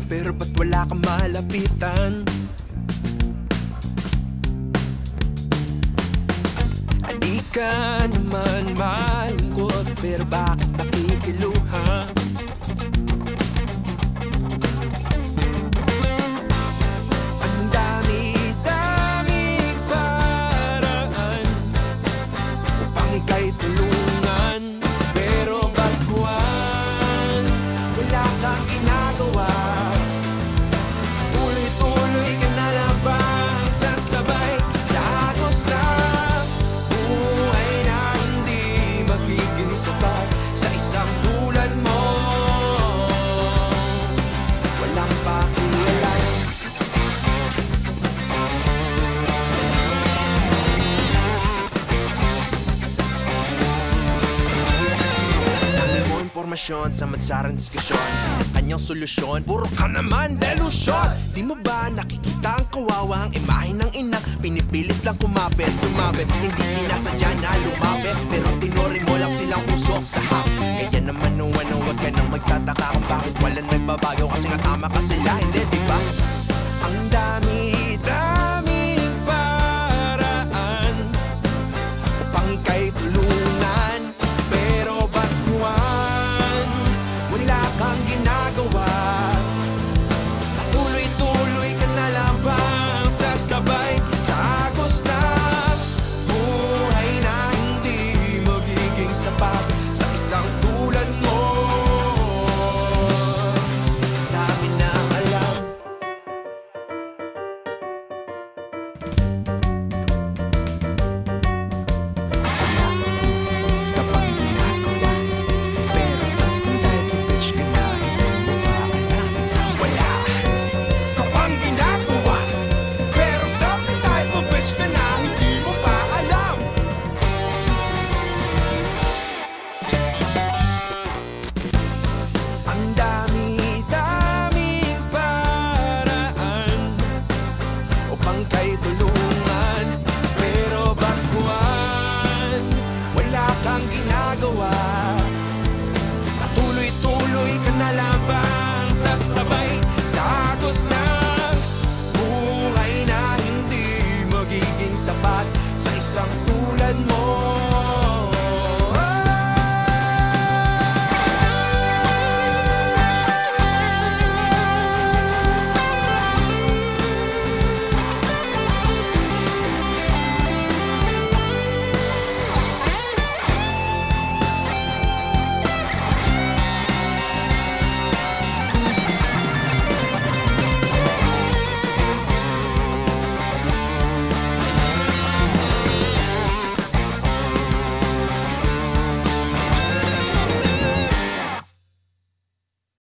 Pero ba't wala kang malapitan? Di ka naman malungkot, pero bakit nakikiluha? Ang dami-daming paraan upang ika'y tulungan, pero ba't buwan wala kang ginagawa? Sasabay sa agos na buhay na hindi magiging sapat sa isang tulad mo. Walang pakialam. Dami mo impormasyon sa madsarang diskusyon, ang kanyang solusyon puro ka naman delusyon. Di mo ba nakikita ang kawawang imahe ng ina? Pinipilit lang kumapit, sumabit, hindi sinasadya na lumapit, pero tinuri mo lang silang usok sa hap. Kaya naman ano, wag ka nang magtataka kung bakit walang nagbabago, kasi nga tama ka sila, hindi, diba? Ang dami-daming paraan upang ika'y tulungan, pero ba't buwan wala kang ginagawa? Patuloy-tuloy ka na lang bang sasabay sa agos na buhay na hindi magiging sapat sa isang tulad mo? Dami na alam. Wala ka pang ginagawa, pero self-entitled bitch ka na, hindi mo pa alam. Wala ka pang ginagawa, pero self-entitled bitch ka na, hindi mo pa alam. Ang dami-daming paraan upang kay tulungan, pero ba't buwan wala kang ginagawa? Patuloy-tuloy ka na lang bang sasabay sa agos na